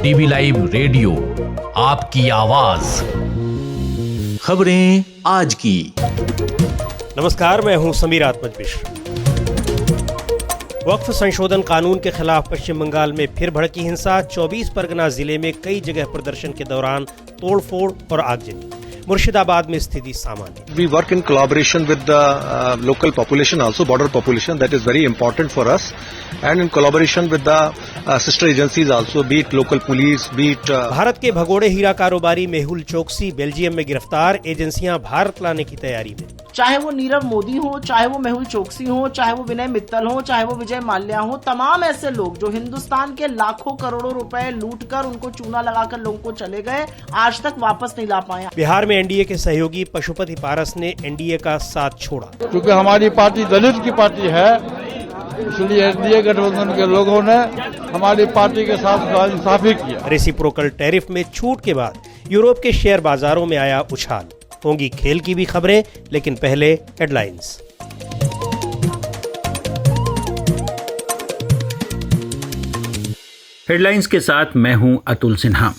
DB live radio, आपकी आवाज। खबरें आज की। नमस्कार, मैं हूं समीर आत्मज मिश्र। वक्फ संशोधन कानून के खिलाफ पश्चिम बंगाल में फिर भड़की हिंसा। 24 परगना जिले में कई जगह प्रदर्शन के दौरान तोड़फोड़ और आगजनी। मुर्शिदाबाद में स्थिति सामान्य। We work in collaboration with the local population, also border population. That is very important for us, and in collaboration with the sister agencies also, be it local police, be it Bharat के भगोड़े हीरा कारोबारी Mehul Choksi Belgium में गिरफ्तार। एजेंसियां भारत लाने की तैयारी में। चाहे वो नीरव मोदी हो, चाहे वो मेहुल चोकसी हो, चाहे वो विनय मित्तल हो, चाहे वो विजय माल्या हो, तमाम ऐसे लोग जो हिंदुस्तान के लाखों करोड़ों रुपए लूटकर उनको चूना लगाकर लोगों को चले गए, आज तक वापस नहीं ला पाए। बिहार में एनडीए के सहयोगी पशुपति पारस ने एनडीए का साथ छोड़ा। क्योंकि हमारी पार्टी दलित की पार्टी है, इसलिए एनडीए गठबंधन के लोगों ने हमारी पार्टी के साथ नाइंसाफी किया। रेसिप्रोकल टैरिफ में छूट के बाद यूरोप के शेयर बाजारों में आया उछाल। होंगी खेल की भी खबरें, लेकिन पहले हेडलाइंस। हेडलाइंस के साथ मैं हूं अतुल सिन्हा।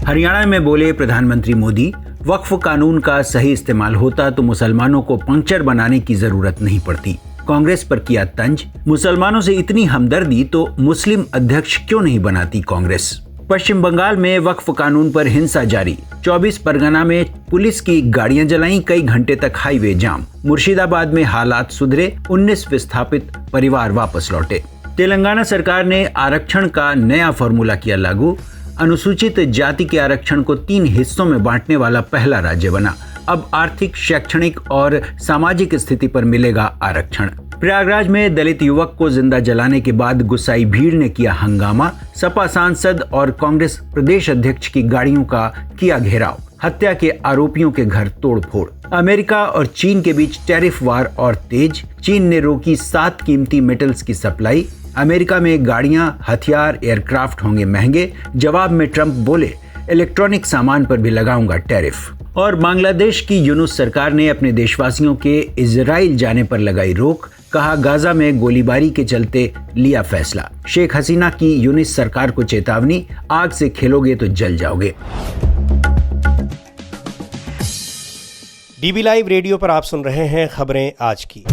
हरियाणा में बोले प्रधानमंत्री मोदी, वक्फ कानून का सही इस्तेमाल होता तो मुसलमानों को पंक्चर बनाने की जरूरत नहीं पड़ती। कांग्रेस पर किया तंज, मुसलमानों से इतनी हमदर्दी तो मुस्लिम अध्यक्ष क्यों नहीं बनाती कांग्रेस। पश्चिम बंगाल में वक्फ कानून पर हिंसा जारी। 24 परगना में पुलिस की गाड़ियां जलाईं, कई घंटे तक हाईवे जाम। मुर्शिदाबाद में हालात सुधरे, 19 विस्थापित परिवार वापस लौटे। तेलंगाना सरकार ने आरक्षण का नया फॉर्मूला किया लागू। अनुसूचित जाति के आरक्षण को 3 हिस्सों में बांटने वाला पहला राज्य बना। अब आर्थिक, शैक्षणिक और सामाजिक स्थिति पर मिलेगा आरक्षण। प्रयागराज में दलित युवक को जिंदा जलाने के बाद गुस्साई भीड़ ने किया हंगामा। सपा सांसद और कांग्रेस प्रदेश अध्यक्ष की गाड़ियों का किया घेराव। हत्या के आरोपियों के घर तोड़फोड़। अमेरिका और चीन के बीच टैरिफ वार और तेज। चीन ने रोकी 7 कीमती मेटल्स की सप्लाई। अमेरिका में गाड़ियां, हथियार, एयरक्राफ्ट होंगे महंगे। जवाब में ट्रंप बोले, इलेक्ट्रॉनिक सामान पर भी लगाऊंगा टैरिफ। और बांग्लादेश की यूनुस सरकार ने अपने देशवासियों के इजराइल जाने पर लगाई रोक। कहा, गाजा में गोलीबारी के चलते लिया फैसला। शेख हसीना की यूनुस सरकार को चेतावनी, आग से खेलोगे तो जल जाओगे। डीबी लाइव रेडियो पर आप सुन रहे हैं खबरें आज की।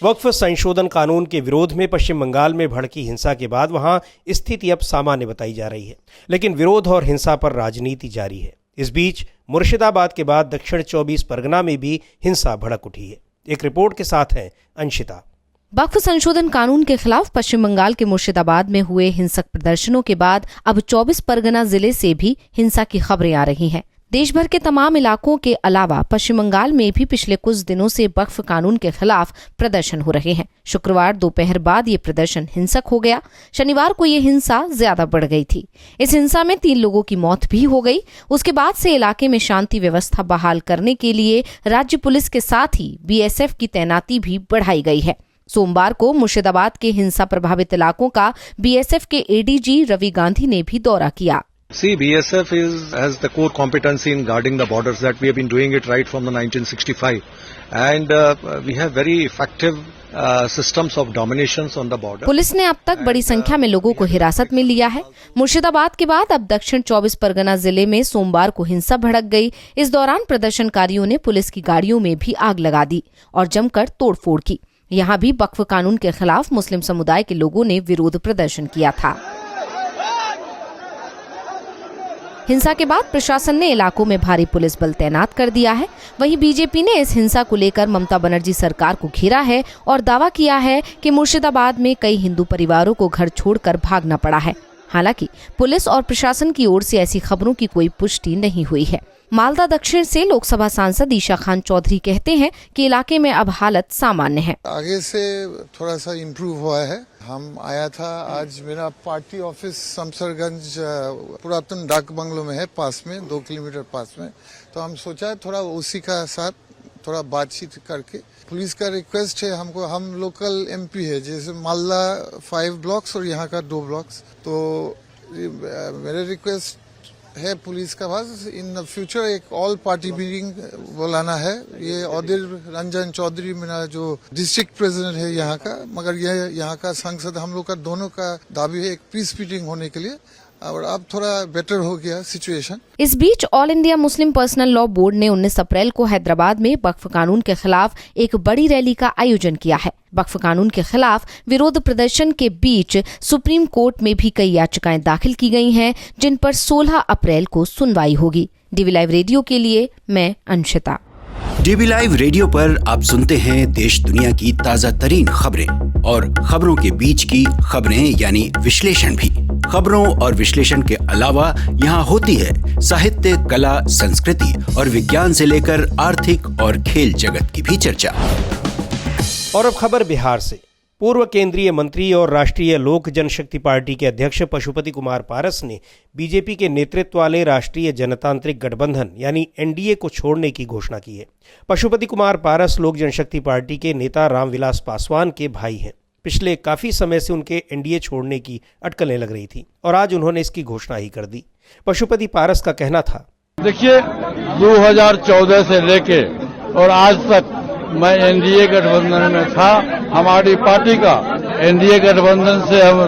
वक्फ संशोधन कानून के विरोध में पश्चिम बंगाल में भड़की हिंसा के बाद वहां स्थिति अब सामान्य बताई जा रही है, लेकिन विरोध और हिंसा पर राजनीति जारी है। इस बीच मुर्शिदाबाद के बाद दक्षिण 24 परगना में भी हिंसा भड़क उठी है। एक रिपोर्ट के साथ है अंशिता। वक्फ संशोधन कानून के खिलाफ पश्चिम बंगाल के मुर्शिदाबाद में हुए हिंसक प्रदर्शनों के बाद अब 24 परगना जिले से भी हिंसा की खबरें आ रही हैं। देश भर के तमाम इलाकों के अलावा पश्चिम बंगाल में भी पिछले कुछ दिनों से वक्फ कानून के खिलाफ प्रदर्शन हो रहे हैं। शुक्रवार दोपहर बाद ये प्रदर्शन हिंसक हो गया। शनिवार को ये हिंसा ज्यादा बढ़ गई थी। इस हिंसा में 3 लोगों की मौत भी हो गई। उसके बाद से इलाके में शांति व्यवस्था बहाल करने के लिए राज्य पुलिस के साथ ही बीएसएफ की तैनाती भी बढ़ाई गई है। सोमवार को मुर्शिदाबाद के हिंसा प्रभावित इलाकों का बीएसएफ के एडीजी रवि गांधी ने भी दौरा किया। See, BSF has the core competency in guarding the borders. That we have been doing it right from the 1965, and we have very effective systems of dominations on the border. Police ने अब तक बड़ी संख्या में लोगों को हिरासत में लिया है। मुर्शिदाबाद के बाद अब दक्षिण 24 परगना जिले में सोमवार को हिंसा भड़क गई। इस दौरान प्रदर्शनकारियों ने पुलिस की गाड़ियों में भी आग लगा दी और जमकर तोड़फोड़ की। यहाँ भी वक्फ कानून के खिलाफ मुस्लिम समुदाय के लोगों ने विरोध प्रदर्शन किया था। हिंसा के बाद प्रशासन ने इलाकों में भारी पुलिस बल तैनात कर दिया है। वहीं बीजेपी ने इस हिंसा को लेकर ममता बनर्जी सरकार को घेरा है और दावा किया है कि मुर्शिदाबाद में कई हिंदू परिवारों को घर छोड़कर भागना पड़ा है। हालांकि पुलिस और प्रशासन की ओर से ऐसी खबरों की कोई पुष्टि नहीं हुई है। मालदा दक्षिण से लोकसभा सांसद ईशा खान चौधरी कहते हैं कि इलाके में अब हालत सामान्य है। आगे से थोड़ा सा इम्प्रूव हुआ है। हम आया था आज, मेरा पार्टी ऑफिस शमशेरगंज पुरातन डाक बंगलो में है, पास में 2 किलोमीटर पास में। तो हम सोचा थोड़ा उसी का साथ थोड़ा बातचीत करके, पुलिस का रिक्वेस्ट है हमको, हम लोकल एमपी है, जैसे मालदा 5 ब्लॉक्स और यहाँ का 2 ब्लॉक्स, तो मेरे रिक्वेस्ट है पुलिस का पास। इन फ्यूचर एक ऑल पार्टी मीटिंग बुलाना है। ये अधीर रंजन चौधरी मेरा जो डिस्ट्रिक्ट प्रेसिडेंट है यहाँ का, मगर ये यहाँ का सांसद हम लोग का दोनों का दावी है एक पीस मीटिंग होने के लिए, और अब थोड़ा बेटर हो गया सिचुएशन। इस बीच All India Muslim Personal Law Board ने 19 अप्रैल को हैदराबाद में वक्फ कानून के खिलाफ एक बड़ी रैली का आयोजन किया है। वक्फ कानून के खिलाफ विरोध प्रदर्शन के बीच सुप्रीम कोर्ट में भी कई याचिकाएं दाखिल की गई हैं, जिन पर 16 अप्रैल को सुनवाई होगी। डीवी लाइव रेडियो के लिए मैं अंशिता। डीबी लाइव रेडियो पर आप सुनते हैं देश दुनिया की ताजा तरीन खबरें और खबरों के बीच की खबरें यानी विश्लेषण भी। खबरों और विश्लेषण के अलावा यहाँ होती है साहित्य, कला, संस्कृति और विज्ञान से लेकर आर्थिक और खेल जगत की भी चर्चा। और अब खबर बिहार से। पूर्व केंद्रीय मंत्री और राष्ट्रीय लोक जनशक्ति पार्टी के अध्यक्ष पशुपति कुमार पारस ने बीजेपी के नेतृत्व वाले राष्ट्रीय जनतांत्रिक गठबंधन यानी एनडीए को छोड़ने की घोषणा की है। पशुपति कुमार पारस लोक जनशक्ति पार्टी के नेता रामविलास पासवान के भाई हैं। पिछले काफी समय से उनके एनडीए छोड़ने की अटकलें लग रही थी और आज उन्होंने इसकी घोषणा ही कर दी। पशुपति पारस का कहना था, देखिए 2014 से लेके और आज तक मैं एनडीए गठबंधन में था। हमारी पार्टी का एनडीए गठबंधन से हम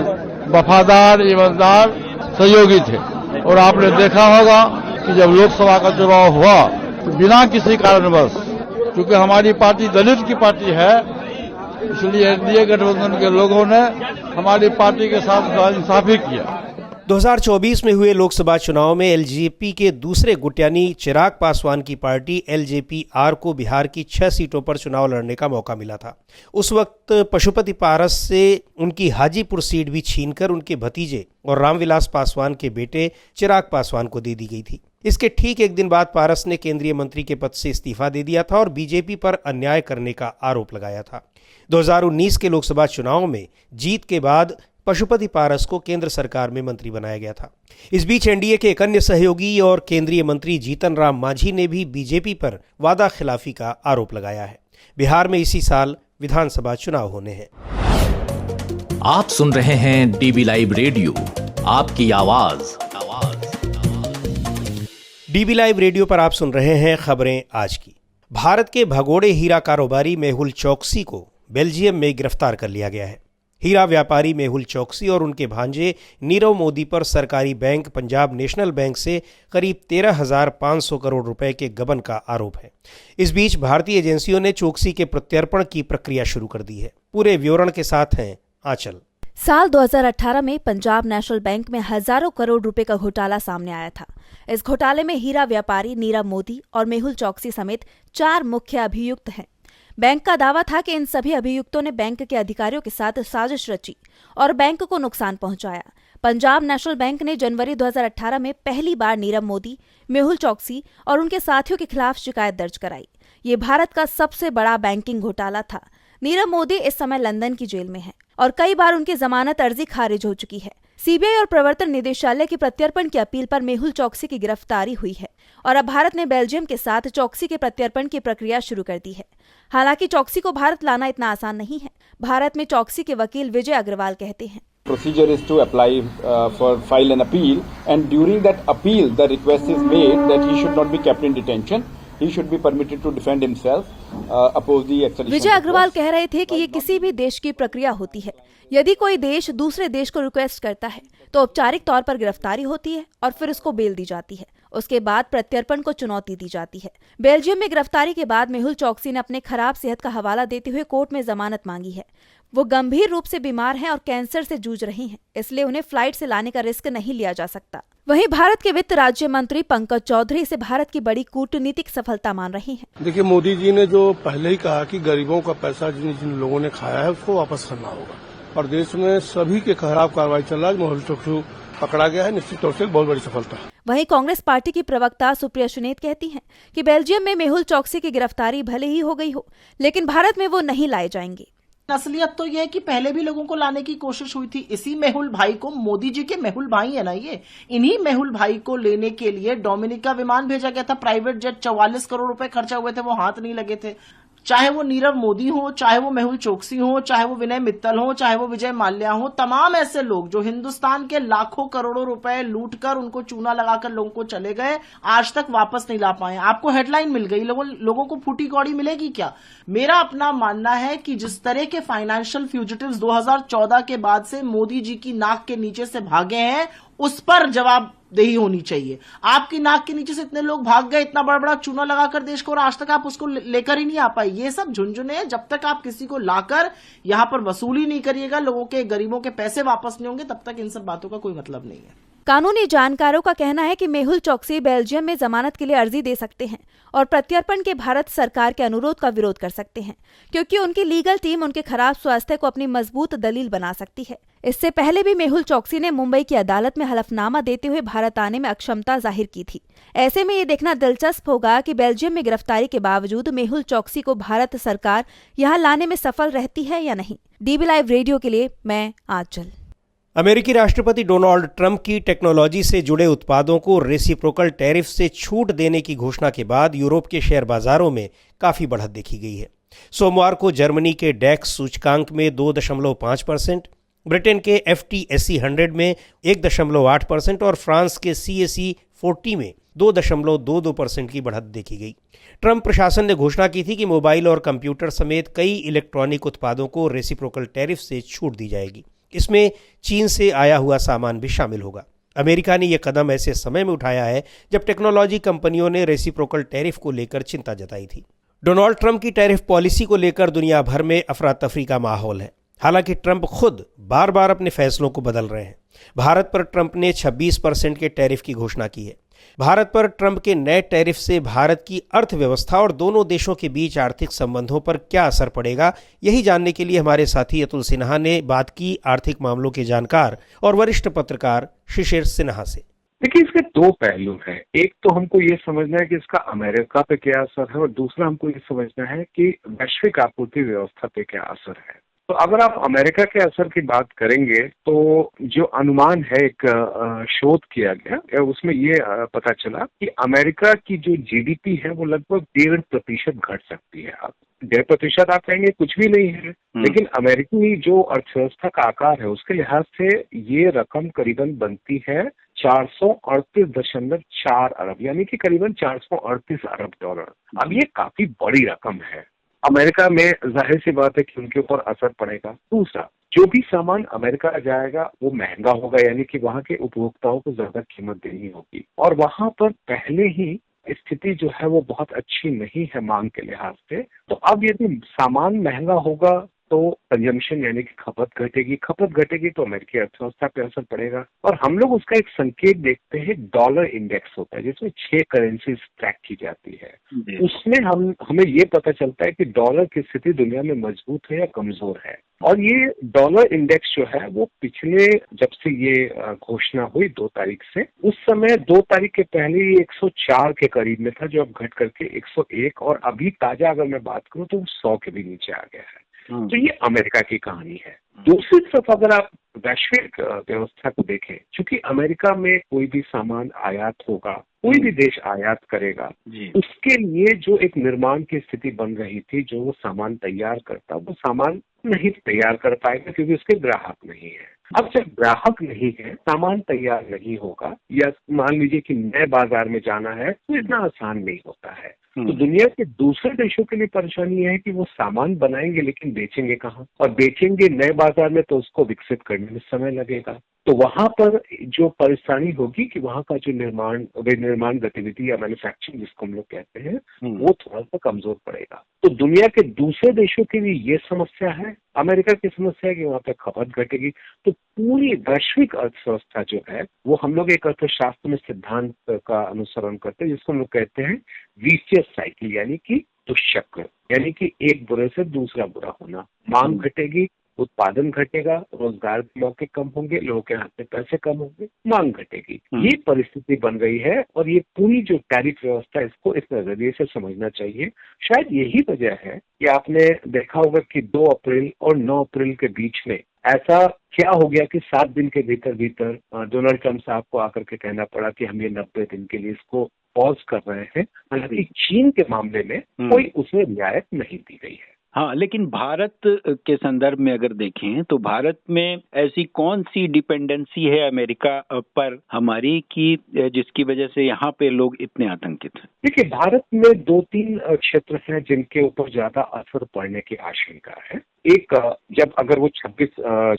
वफादार, ईमानदार सहयोगी थे। और आपने देखा होगा कि जब लोकसभा का चुनाव हुआ तो बिना किसी कारणवश, क्योंकि हमारी पार्टी दलित की पार्टी है, इसलिए एनडीए गठबंधन के लोगों ने हमारी पार्टी के साथ नाइंसाफी किया। 2024 में हुए लोकसभा चुनाव में एलजेपी के दूसरे गुट यानी चिराग पासवान की पार्टी एलजेपी-आर को बिहार की 6 सीटों पर चुनाव लड़ने का मौका मिला था। उस वक्त पशुपति पारस से उनकी हाजीपुर सीट भी छीनकर उनके भतीजे और रामविलास पासवान के बेटे चिराग पासवान को दे दी गई थी। इसके ठीक एक दिन बाद पारस ने केंद्रीय मंत्री के पद से इस्तीफा दे दिया था और बीजेपी पर अन्याय करने का आरोप लगाया था। 2019 के लोकसभा चुनाव में जीत के बाद पशुपति पारस को केंद्र सरकार में मंत्री बनाया गया था। इस बीच एनडीए के एक अन्य सहयोगी और केंद्रीय मंत्री जीतन राम मांझी ने भी बीजेपी पर वादा खिलाफी का आरोप लगाया है। बिहार में इसी साल विधानसभा चुनाव होने हैं। आप सुन रहे हैं डीबी लाइव रेडियो, आपकी आवाज। डीबी लाइव रेडियो पर आप सुन रहे हैं खबरें आज की। भारत के भगोड़े हीरा कारोबारी मेहुल चौकसी को बेल्जियम में गिरफ्तार कर लिया गया है। हीरा व्यापारी मेहुल चौकसी और उनके भांजे नीरव मोदी पर सरकारी बैंक पंजाब नेशनल बैंक से करीब 13,500 करोड़ रुपए के गबन का आरोप है। इस बीच भारतीय एजेंसियों ने चौकसी के प्रत्यर्पण की प्रक्रिया शुरू कर दी है। पूरे विवरण के साथ हैं आंचल। साल 2018 में पंजाब नेशनल बैंक में हजारों करोड़ रुपए का घोटाला सामने आया था। इस घोटाले में हीरा व्यापारी नीरव मोदी और मेहुल चौकसी समेत 4 मुख्य अभियुक्त हैं। बैंक का दावा था कि इन सभी अभियुक्तों ने बैंक के अधिकारियों के साथ साजिश रची और बैंक को नुकसान पहुंचाया। पंजाब नेशनल बैंक ने जनवरी 2018 में पहली बार नीरव मोदी, मेहुल चौकसी और उनके साथियों के खिलाफ शिकायत दर्ज कराई। ये भारत का सबसे बड़ा बैंकिंग घोटाला था। नीरव मोदी इस समय लंदन की जेल में है और कई बार उनकी जमानत अर्जी खारिज हो चुकी है। सीबीआई और प्रवर्तन निदेशालय की प्रत्यर्पण की अपील पर मेहुल चौकसी की गिरफ्तारी हुई है और अब भारत ने बेल्जियम के साथ चौकसी के प्रत्यर्पण की प्रक्रिया शुरू कर दी है। हालांकि चौकसी को भारत लाना इतना आसान नहीं है। भारत में चौकसी के वकील विजय अग्रवाल कहते हैं, Procedure is to apply for file an appeal, and during that appeal, the request is made that he should not be kept in detention. He should be permitted to defend himself, oppose the extradition. विजय अग्रवाल कह रहे थे कि ये किसी भी देश की प्रक्रिया होती है। यदि कोई देश दूसरे देश को रिक्वेस्ट करता है तो औपचारिक तौर पर गिरफ्तारी होती है और फिर उसको बेल दी जाती है। उसके बाद प्रत्यर्पण को चुनौती दी जाती है। बेल्जियम में गिरफ्तारी के बाद मेहुल चौकसी ने अपने खराब सेहत का हवाला देते हुए कोर्ट में जमानत मांगी है। वो गंभीर रूप से बीमार हैं और कैंसर से जूझ रही हैं, इसलिए उन्हें फ्लाइट से लाने का रिस्क नहीं लिया जा सकता। वहीं भारत के वित्त राज्य मंत्री पंकज चौधरी इसे भारत की बड़ी कूटनीतिक सफलता मान रही हैं। देखिए, मोदी जी ने जो पहले ही कहा कि गरीबों का पैसा जिन लोगों ने खाया है उसको वापस करना होगा और देश में सभी के खिलाफ कार्रवाई चल रहा है। मेहुल चौकसी पकड़ा गया है, निश्चित तौर से बहुत बड़ी सफलता है। वहीं कांग्रेस पार्टी की प्रवक्ता सुप्रिया सुनेत कहती हैं कि बेल्जियम में मेहुल चौकसी की गिरफ्तारी भले ही हो गई हो, लेकिन भारत में वो नहीं लाए जाएंगे। असलियत तो यह है कि पहले भी लोगों को लाने की कोशिश हुई थी। इसी मेहुल भाई को, मोदी जी के मेहुल भाई है ना ये, इन्हीं मेहुल भाई को लेने के लिए डोमिनिका विमान भेजा गया था। प्राइवेट जेट 44 करोड़ रुपए खर्चा हुए थे, वो हाथ नहीं लगे थे। चाहे वो नीरव मोदी हो, चाहे वो मेहुल चोकसी हो, चाहे वो विनय मित्तल हो, चाहे वो विजय माल्या हो, तमाम ऐसे लोग जो हिंदुस्तान के लाखों करोड़ों रुपए लूटकर उनको चूना लगाकर लोगों को चले गए, आज तक वापस नहीं ला पाए। आपको हेडलाइन मिल गई, लोगों को फूटी कौड़ी मिलेगी क्या? मेरा अपना मानना है कि जिस तरह के फाइनेंशियल फ्यूजिटिव्स 2014 के बाद से मोदी जी की नाक के नीचे से भागे हैं, उस पर जवाबदेही होनी चाहिए। आपकी नाक के नीचे से इतने लोग भाग गए, इतना बड़ा चूना लगाकर देश को, और आज तक आप उसको लेकर ही नहीं आ पाए। ये सब झुंझुने हैं। जब तक आप किसी को लाकर यहां पर वसूली नहीं करिएगा, लोगों के, गरीबों के पैसे वापस नहीं होंगे, तब तक इन सब बातों का कोई मतलब नहीं है। कानूनी जानकारों का कहना है कि मेहुल चोकसी बेल्जियम में जमानत के लिए अर्जी दे सकते हैं और प्रत्यर्पण के भारत सरकार के अनुरोध का विरोध कर सकते हैं, क्योंकि उनकी लीगल टीम उनके खराब स्वास्थ्य को अपनी मजबूत दलील बना सकती है। इससे पहले भी मेहुल चोकसी ने मुंबई की अदालत में हलफनामा देते हुए भारत आने में अक्षमता जाहिर की थी। ऐसे में ये देखना दिलचस्प होगा कि बेल्जियम में गिरफ्तारी के बावजूद मेहुल चोकसी को भारत सरकार यहाँ लाने में सफल रहती है या नहीं। डीबी लाइव रेडियो के लिए मैं आंचल। अमेरिकी राष्ट्रपति डोनाल्ड ट्रंप की टेक्नोलॉजी से जुड़े उत्पादों को रेसिप्रोकल टैरिफ से छूट देने की घोषणा के बाद यूरोप के शेयर बाजारों में काफी बढ़त देखी गई है। सोमवार को जर्मनी के डैक्स सूचकांक में 2.5%, ब्रिटेन के FTSE 100 में 1.8% और फ्रांस के CAC 40 में 2.22% की बढ़त देखी गई। ट्रंप प्रशासन ने घोषणा की थी कि मोबाइल और कंप्यूटर समेत कई इलेक्ट्रॉनिक उत्पादों को रेसिप्रोकल टैरिफ से छूट दी जाएगी। इसमें चीन से आया हुआ सामान भी शामिल होगा। अमेरिका ने यह कदम ऐसे समय में उठाया है जब टेक्नोलॉजी कंपनियों ने रेसिप्रोकल टैरिफ को लेकर चिंता जताई थी। डोनाल्ड ट्रंप की टैरिफ पॉलिसी को लेकर दुनिया भर में अफरा तफरी का माहौल है। हालांकि ट्रंप खुद बार बार अपने फैसलों को बदल रहे हैं। भारत पर ट्रंप ने 26% के टैरिफ की घोषणा की है। भारत पर ट्रंप के नए टैरिफ से भारत की अर्थव्यवस्था और दोनों देशों के बीच आर्थिक संबंधों पर क्या असर पड़ेगा, यही जानने के लिए हमारे साथी अतुल सिन्हा ने बात की आर्थिक मामलों के जानकार और वरिष्ठ पत्रकार शिशिर सिन्हा से। देखिए, इसके दो पहलू हैं। एक तो हमको ये समझना है कि इसका अमेरिका पे क्या असर है और दूसरा हमको ये समझना है कि वैश्विक आपूर्ति व्यवस्था पे क्या असर है। तो अगर आप अमेरिका के असर की बात करेंगे तो जो अनुमान है, एक शोध किया गया, उसमें ये पता चला कि अमेरिका की जो GDP है वो लगभग 1.5% घट सकती है। आप 1.5% आप कहेंगे कुछ भी नहीं है, लेकिन अमेरिकी जो अर्थव्यवस्था का आकार है उसके लिहाज से ये रकम करीबन बनती है 438.4 अरब, यानी कि करीबन 438 अरब डॉलर। अब ये काफी बड़ी रकम है। अमेरिका में जाहिर सी बात है कि उनके ऊपर असर पड़ेगा। दूसरा, जो भी सामान अमेरिका जाएगा वो महंगा होगा, यानी कि वहाँ के उपभोक्ताओं को ज्यादा कीमत देनी होगी और वहाँ पर पहले ही स्थिति जो है वो बहुत अच्छी नहीं है मांग के लिहाज से। तो अब यदि सामान महंगा होगा तो कंजम्पशन यानी कि खपत घटेगी तो अमेरिकी अर्थव्यवस्था पे असर पड़ेगा। और हम लोग उसका एक संकेत देखते हैं, डॉलर इंडेक्स होता है जिसमें 6 करेंसीज ट्रैक की जाती है। उसमें हमें ये पता चलता है कि डॉलर की स्थिति दुनिया में मजबूत है या कमजोर है। और ये डॉलर इंडेक्स जो है वो पिछले, जब से ये घोषणा हुई 2 तारीख से, उस समय 2 तारीख के पहले ये 104 के करीब में था, जो अब घट करके 101 और अभी ताजा अगर मैं बात करूं तो 100 के भी नीचे आ गया है। तो ये अमेरिका की कहानी है। दूसरी तरफ अगर आप वैश्विक व्यवस्था को देखें, क्योंकि अमेरिका में कोई भी सामान आयात होगा, कोई भी देश आयात करेगा, उसके लिए जो एक निर्माण की स्थिति बन रही थी, जो वो सामान तैयार करता, वो सामान नहीं तैयार कर पाएगा क्योंकि उसके ग्राहक नहीं है। अब जब ग्राहक नहीं है, सामान तैयार नहीं होगा, या मान लीजिए कि नए बाजार में जाना है, तो इतना आसान नहीं होता है। तो दुनिया के दूसरे देशों के लिए परेशानी है कि वो सामान बनाएंगे लेकिन बेचेंगे कहाँ, और बेचेंगे नए बाजार में तो उसको विकसित करने में समय लगेगा। तो वहां पर जो परेशानी होगी कि वहां का जो विनिर्माण गतिविधि या मैन्युफैक्चरिंग जिसको हम लोग कहते हैं, वो थोड़ा सा कमजोर पड़ेगा। तो दुनिया के दूसरे देशों के लिए ये समस्या है। अमेरिका की समस्या है कि वहां पर खपत घटेगी। तो पूरी वैश्विक अर्थव्यवस्था जो है वो हम लोग एक अर्थशास्त्र में सिद्धांत का अनुसरण करते हैं जिसको हम लोग कहते हैं विशियस साइकिल, यानी कि दुष्चक्र, यानी कि एक बुरे से दूसरा बुरा होना। मांग घटेगी, उत्पादन घटेगा, रोजगार के मौके कम होंगे, लोगों के हाथ में पैसे कम होंगे, मांग घटेगी। ये परिस्थिति बन गई है और ये पूरी जो टैरिफ व्यवस्था, इसको इस नजरिए से समझना चाहिए। शायद यही वजह है कि आपने देखा होगा कि 2 अप्रैल और 9 अप्रैल के बीच में ऐसा क्या हो गया कि 7 दिन के भीतर डोनाल्ड ट्रंप साहब को आकर के कहना पड़ा कि हम ये 90 दिन के लिए इसको पॉज कर रहे हैं। हालांकि चीन के मामले में कोई उसमें रियायत नहीं दी गई है। हाँ, लेकिन भारत के संदर्भ में अगर देखें तो भारत में ऐसी कौन सी डिपेंडेंसी है अमेरिका पर हमारी की जिसकी वजह से यहाँ पे लोग इतने आतंकित हैं? देखिए, भारत में 2-3 क्षेत्र हैं जिनके ऊपर ज्यादा असर पड़ने की आशंका है। एक, जब अगर वो 26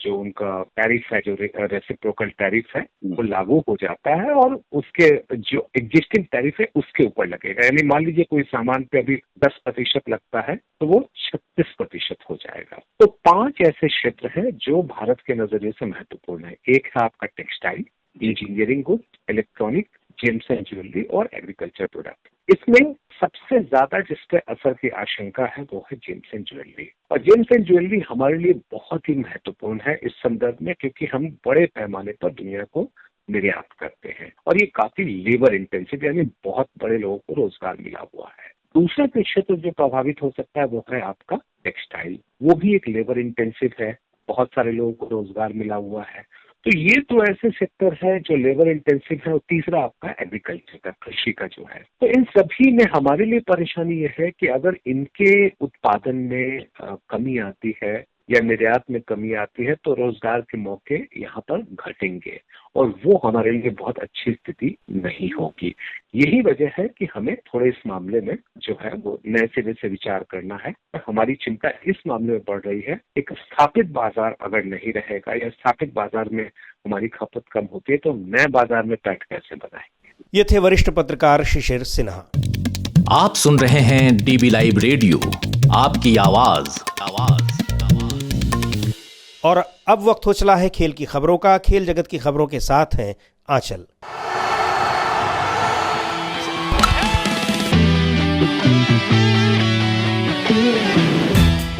जो उनका टैरिफ है, जो रेसिप्रोकल टैरिफ है, वो लागू हो जाता है और उसके जो एग्जिस्टिंग टैरिफ है उसके ऊपर लगेगा। यानी मान लीजिए कोई सामान पे अभी 10% लगता है तो वो 36% हो जाएगा। तो 5 ऐसे क्षेत्र हैं जो भारत के नजरिए से महत्वपूर्ण है। एक है आपका textile, engineering goods, electronic, James and jewellery और एग्रीकल्चर प्रोडक्ट। इसमें सबसे ज्यादा जिसके असर की आशंका है वो है जेम्स एंड ज्वेलरी। और जेम्स एंड ज्वेलरी हमारे लिए बहुत ही महत्वपूर्ण है इस संदर्भ में, क्योंकि हम बड़े पैमाने पर दुनिया को निर्यात करते हैं और ये काफी लेबर इंटेंसिव, यानी बहुत बड़े लोगों को रोजगार मिला हुआ है। दूसरा क्षेत्र जो प्रभावित हो सकता है वो है आपका टेक्सटाइल। वो भी एक लेबर इंटेंसिव है, बहुत सारे लोगों को रोजगार मिला हुआ है। तो ये तो ऐसे सेक्टर है जो लेबर इंटेंसिव है। और तीसरा आपका एग्रीकल्चर का, कृषि का जो है। तो इन सभी में हमारे लिए परेशानी ये है कि अगर इनके उत्पादन में कमी आती है या निर्यात में कमी आती है तो रोजगार के मौके यहाँ पर घटेंगे और वो हमारे लिए बहुत अच्छी स्थिति नहीं होगी। यही वजह है कि हमें थोड़े इस मामले में जो है वो नए सिरे से विचार करना है। हमारी चिंता इस मामले में बढ़ रही है, एक स्थापित बाजार अगर नहीं रहेगा या स्थापित बाजार में हमारी खपत कम होती है तो नए बाजार में पैठ कैसे बनाएंगे। ये थे वरिष्ठ पत्रकार शिशिर सिन्हा। आप सुन रहे हैं डीबी लाइव रेडियो, आपकी आवाज। और अब वक्त हो चला है खेल की खबरों का। खेल जगत की खबरों के साथ हैं आंचल।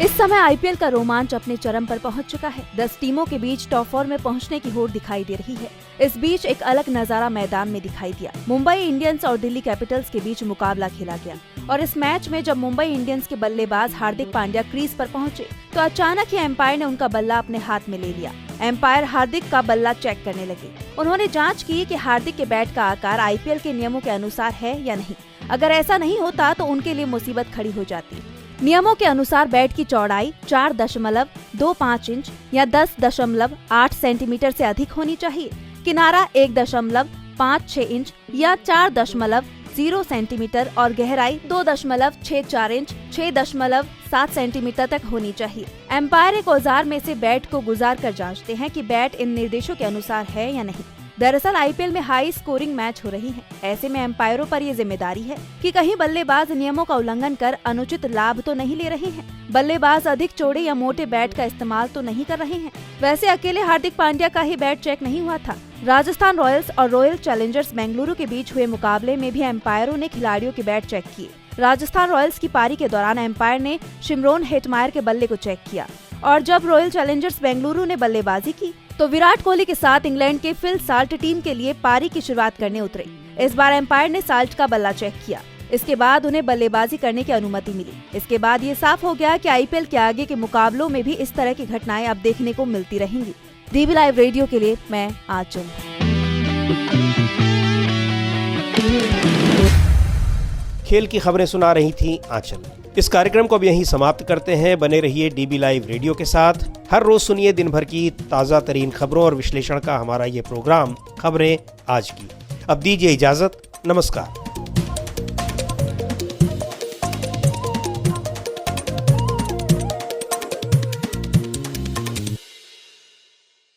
इस समय आईपीएल का रोमांच अपने चरम पर पहुंच चुका है। 10 टीमों के बीच टॉप 4 में पहुंचने की होड़ दिखाई दे रही है। इस बीच एक अलग नजारा मैदान में दिखाई दिया। मुंबई इंडियंस और दिल्ली कैपिटल्स के बीच मुकाबला खेला गया और इस मैच में जब मुंबई इंडियंस के बल्लेबाज हार्दिक पांड्या क्रीज पर पहुंचे तो अचानक ही एम्पायर ने उनका बल्ला अपने हाथ में ले लिया। एम्पायर हार्दिक का बल्ला चेक करने लगे। उन्होंने जांच की कि हार्दिक के बैट का आकार आईपीएल के नियमों के अनुसार है या नहीं। अगर ऐसा नहीं होता तो उनके लिए मुसीबत खड़ी हो जाती। नियमों के अनुसार बैट की चौड़ाई 4.25 इंच या 10.8 सेंटीमीटर से अधिक होनी चाहिए। किनारा 1.56 इंच या 4.0 सेंटीमीटर और गहराई 2.64 इंच 6.7 सेंटीमीटर तक होनी चाहिए। एम्पायर एक औजार में से बैट को गुजार कर जांचते हैं कि बैट इन निर्देशों के अनुसार है या नहीं। दरअसल आईपीएल में हाई स्कोरिंग मैच हो रही है। ऐसे में एम्पायरों पर ये जिम्मेदारी है कि कहीं बल्लेबाज नियमों का उल्लंघन कर अनुचित लाभ तो नहीं ले रहे हैं। बल्लेबाज अधिक चौड़े या मोटे बैट का इस्तेमाल तो नहीं कर रहे हैं। वैसे अकेले हार्दिक पांड्या का ही बैट चेक नहीं हुआ था। राजस्थान रॉयल्स और रॉयल चैलेंजर्स बेंगलुरु के बीच हुए मुकाबले में भी एम्पायरों ने खिलाड़ियों के बैट चेक किए। राजस्थान रॉयल्स की पारी के दौरान एम्पायर ने शिमरोन हेटमायर के बल्ले को चेक किया और जब रॉयल चैलेंजर्स बेंगलुरु ने बल्लेबाजी की तो विराट कोहली के साथ इंग्लैंड के फिल साल्ट टीम के लिए पारी की शुरुआत करने उतरे। इस बार एम्पायर ने साल्ट का बल्ला चेक किया। इसके बाद उन्हें बल्लेबाजी करने की अनुमति मिली। इसके बाद ये साफ हो गया कि आईपीएल के आगे के मुकाबलों में भी इस तरह की घटनाएं अब देखने को मिलती रहेंगी। डीबी लाइव रेडियो के लिए मैं आंचल। खेल की खबरें सुना रही थी आंचल। इस कार्यक्रम को अब यहीं समाप्त करते हैं। बने रहिए डीबी लाइव रेडियो के साथ। हर रोज सुनिए दिन भर की ताज़ा तरीन खबरों और विश्लेषण का हमारा ये प्रोग्राम खबरें आज की। अब दीजिए इजाजत। नमस्कार।